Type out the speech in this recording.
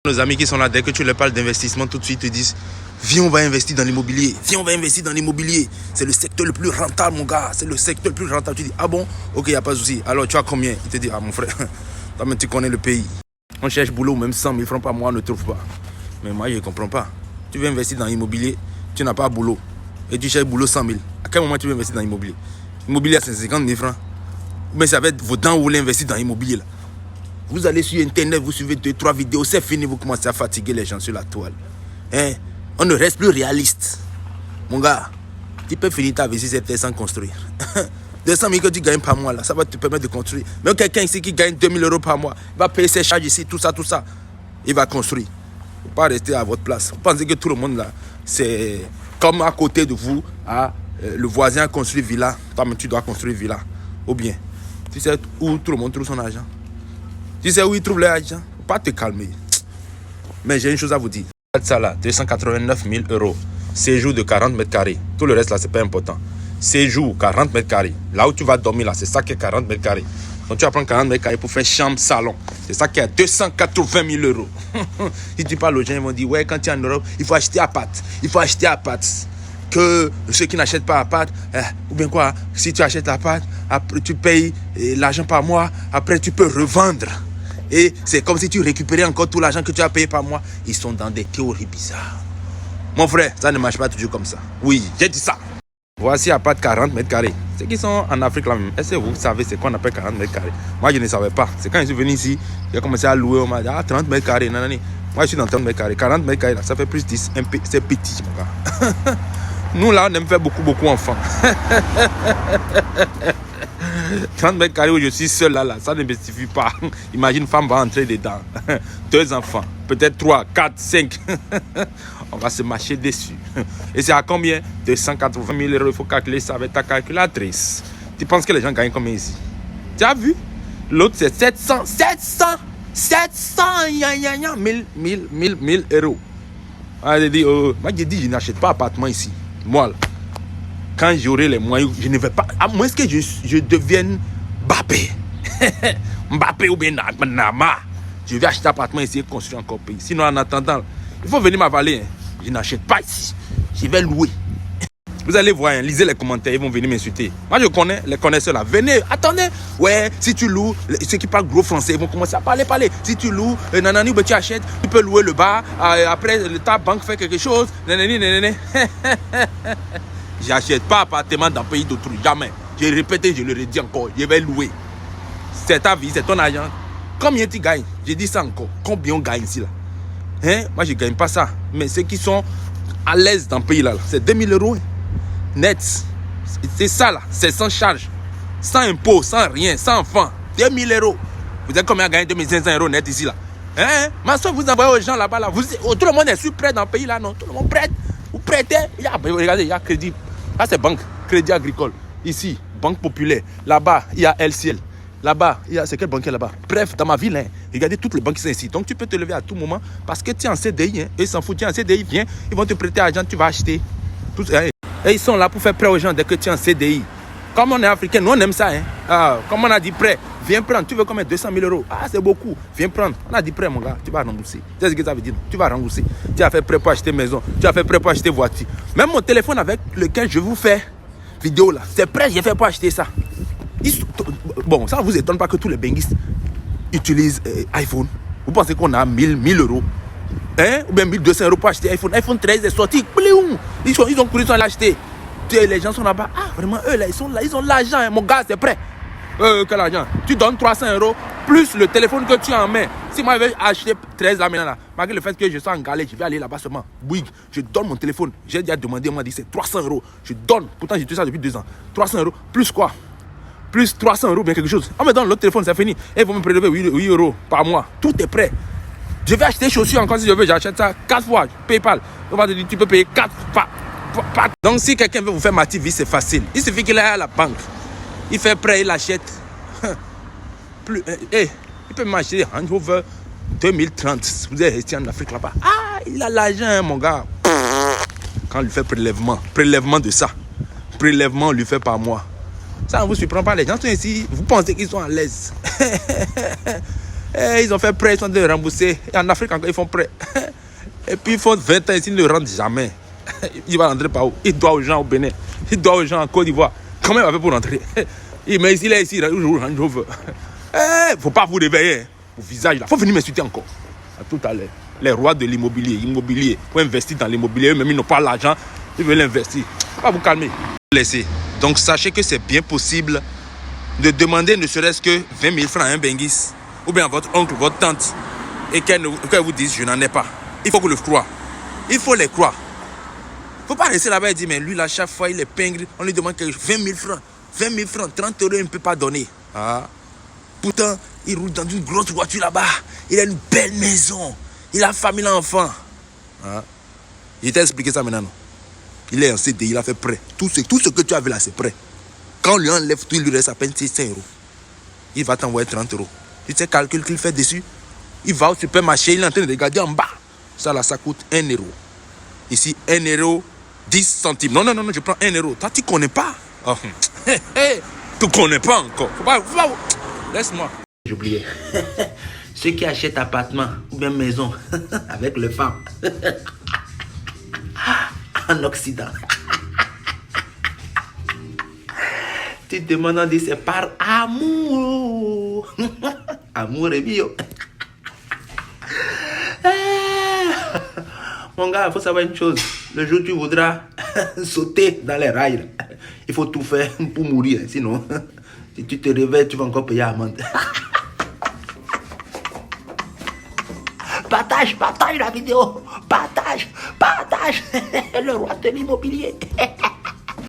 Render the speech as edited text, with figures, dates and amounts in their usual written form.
Nos amis qui sont là, dès que tu leur parles d'investissement, tout de suite ils te disent viens, on va investir dans l'immobilier. Viens, on va investir dans l'immobilier. C'est le secteur le plus rentable, mon gars. C'est le secteur le plus rentable. Tu dis, ah bon? Ok, il n'y a pas de souci. Alors, tu as combien? Il te dit, ah mon frère, toi, tu connais le pays. On cherche boulot, même 100 000 francs par mois, on ne trouve pas. Mais moi, je ne comprends pas. Tu veux investir dans l'immobilier, tu n'as pas boulot. Et tu cherches boulot 100 000. À quel moment tu veux investir dans l'immobilier? L'immobilier à 50 000 francs. Mais ça va être vos dents où vous voulez investir dans l'immobilier là. Vous allez sur Internet, vous suivez 2-3 vidéos, c'est fini, vous commencez à fatiguer les gens sur la toile. Hein? On ne reste plus réaliste. Mon gars, tu peux finir ta vie si c'est sans construire. 200 000 que tu gagnes par mois, là, ça va te permettre de construire. Même quelqu'un ici qui gagne 2 000 euros par mois, il va payer ses charges ici, tout ça. Il va construire. Il ne faut pas rester à votre place. Vous pensez que tout le monde là, c'est comme à côté de vous, le voisin a construit villa, toi-même tu dois construire villa. Ou bien, tu sais où tout le monde trouve son argent. Tu sais où il trouve l'argent. Il ne faut pas te calmer. Mais j'ai une chose à vous dire. Ça là, 289 000 euros. Séjour de 40 mètres carrés. Tout le reste là, c'est pas important. Séjour, 40 mètres carrés. Là où tu vas dormir là, c'est ça qui est 40 mètres carrés. Donc tu vas prendre 40 mètres carrés pour faire chambre, salon. C'est ça qui est 280 000 euros. Si tu parles aux gens, ils vont dire, ouais, quand tu es en Europe, il faut acheter à pâte. Il faut acheter à pâte. Que ceux qui n'achètent pas à pâte, ou bien quoi, si tu achètes la pâte, après tu payes l'argent par mois, après tu peux revendre. Et c'est comme si tu récupérais encore tout l'argent que tu as payé par mois. Ils sont dans des théories bizarres. Mon frère, ça ne marche pas toujours comme ça. Oui, j'ai dit ça. Voici à part de 40 mètres carrés. Ceux qui sont en Afrique là même, est-ce que vous savez c'est quoi on appelle 40 mètres carrés? Moi, je ne savais pas. C'est quand je suis venu ici, j'ai commencé à louer. On m'a dit, 30 mètres carrés. Non. Moi, je suis dans 30 mètres carrés. 40 mètres carrés, là, ça fait plus 10. C'est petit, mon gars. Nous, là, on aime faire beaucoup enfants. 30 mètres carrés où je suis seul là, ça ne me suffit pas. Imagine, une femme va entrer dedans. 2 enfants, peut-être 3, 4, 5. On va se marcher dessus. Et c'est à combien? 280 000 euros. Il faut calculer ça avec ta calculatrice. Tu penses que les gens gagnent combien ici? Tu as vu? L'autre, c'est 700 1000 euros. Moi, j'ai dit, je n'achète pas d'appartement ici. Moi, là, quand j'aurai les moyens, je ne vais pas. À moins que je devienne Mbappé. Mbappé ou bien Nama. Je vais acheter un appartement ici et construire encore pays. Sinon, en attendant, il faut venir m'avaler. Je n'achète pas ici. Je vais louer. Vous allez voir, lisez les commentaires, ils vont venir m'insulter. Moi, je connais les connaisseurs là. Venez, attendez. Ouais, si tu loues, ceux qui parlent gros français, ils vont commencer à parler. Si tu loues, nanani, tu achètes, tu peux louer le bar. Après, ta banque fait quelque chose. Nanani. J'achète pas appartement dans le pays d'autrui. Jamais. J'ai répété, je le redis encore. Je vais louer. C'est ta vie, c'est ton argent. Combien tu gagnes? J'ai dit ça encore. Combien on gagne ici là? Hein? Moi, je ne gagne pas ça. Mais ceux qui sont à l'aise dans le pays là, c'est 2000 euros. Net. C'est ça là. C'est sans charge. Sans impôt, sans rien, sans enfant. 2000 euros. Vous avez combien à gagner 2500 euros net ici là? Hein? Ma soeur, vous envoyez aux gens là-bas là. Tout le monde est sur prêt dans le pays là, non? Tout le monde prête. Vous prêtez. Regardez, il y a crédit. Là, c'est banque. Crédit agricole. Ici, banque populaire. Là-bas, il y a LCL. Là-bas, c'est quelle banque là-bas? Bref, dans ma ville, hein, regardez toutes les banques qui sont ici. Donc, tu peux te lever à tout moment parce que tu es en CDI. Hein, et ils s'en foutent, tu es en CDI, viens. Ils vont te prêter l'argent, tu vas acheter. Et ils sont là pour faire prêt aux gens dès que tu es en CDI. Comme on est africain, nous on aime ça. Hein. Comme on a dit prêt, viens prendre. Tu veux combien? 200 000 euros. Ah, c'est beaucoup. Viens prendre. On a dit prêt, mon gars. Tu vas rembourser. Tu sais ce que ça veut dire? Tu vas rembourser. Tu as fait prêt pour acheter maison. Tu as fait prêt pour acheter voiture. Même mon téléphone avec lequel je vous fais vidéo là, c'est prêt, j'ai fait pour acheter ça. Bon, ça ne vous étonne pas que tous les benguistes utilisent iPhone. Vous pensez qu'on a 1000 euros, hein? Ou bien 1200 euros pour acheter iPhone. iPhone 13 est sorti. Ils ont couru sans l'acheter. Les gens sont là-bas. Ah, vraiment, eux là, ils sont là. Ils ont l'argent. Hein. Mon gars, c'est prêt. Quel argent? Tu donnes 300 euros plus le téléphone que tu as en main. Si moi, je vais acheter 13 là maintenant, là, malgré le fait que je sois en galère, je vais aller là-bas seulement. Oui, je donne mon téléphone. J'ai déjà demandé, on m'a dit c'est 300 euros. Je donne. Pourtant, j'ai tout ça depuis 2 ans. 300 euros. Plus quoi? Plus 300 euros, bien quelque chose. On me donne l'autre téléphone, c'est fini. Et ils vont me prélever 8 euros par mois. Tout est prêt. Je vais acheter des chaussures encore si je veux. J'achète ça 4 fois. PayPal. On va te dire, tu peux payer 4 fois. Donc, si quelqu'un veut vous faire ma vie, c'est facile. Il suffit qu'il aille à la banque. Il fait prêt, il achète. Il peut m'acheter Range Rover 2030. Vous êtes resté en Afrique là-bas. Ah, il a l'argent, mon gars. Quand on lui fait prélèvement de ça. Prélèvement, on lui fait par mois. Ça ne vous surprend pas, les gens sont ici, vous pensez qu'ils sont à l'aise. Ils ont fait prêt, ils sont en train de rembourser. Et en Afrique encore, ils font prêt. Et puis ils font 20 ans, ils ne le rendent jamais. Il va rentrer par où? Il doit aux gens au Bénin. Il doit aux gens en Côte d'Ivoire. Comment il va faire pour rentrer? Mais il est ici, il joue Range Rover. Il ne faut pas vous réveiller. Au visage là. Il faut venir m'insulter encore. À tout à l'heure. Les rois de l'immobilier, pour investir dans l'immobilier, eux-mêmes ils n'ont pas l'argent, ils veulent investir. Pas vous calmer. Laissez. Donc sachez que c'est bien possible de demander ne serait-ce que 20 000 francs à un Benguis, ou bien à votre oncle, votre tante, et qu'elle vous dise je n'en ai pas. Il faut que le croie. Il faut les croire. Il ne faut pas rester là-bas et dire mais lui là chaque fois il est pingre, on lui demande 20 000 francs. 20 000 francs, 30 € il ne peut pas donner. Ah. Pourtant, il roule dans une grosse voiture là-bas. Il a une belle maison. Il a famille, enfant. Ah. Il t'a expliqué ça maintenant, non? Il est en CDI, il a fait prêt. Tout ce que tu as vu là, c'est prêt. Quand on lui enlève tout, il lui reste à peine 5 €. Il va t'envoyer 30 €. Tu sais, calcul qu'il fait dessus. Il va au supermarché, il est en train de regarder en bas. Ça là, ça coûte 1 €. Ici, 1 € 10 centimes. Non, je prends 1 €. Toi, tu ne connais pas. Oh. Tu ne connais pas encore. Faut pas... Laisse-moi. J'oubliais. Ceux qui achètent appartement ou bien maison avec les femmes en Occident. Tu te demandes, on dit c'est par amour. Amour est bio. Mon gars, il faut savoir une chose. Le jour où tu voudras sauter dans les rails, il faut tout faire pour mourir. Sinon, si tu te réveilles, tu vas encore payer amende. Partage la vidéo. Partage. Le roi de l'immobilier.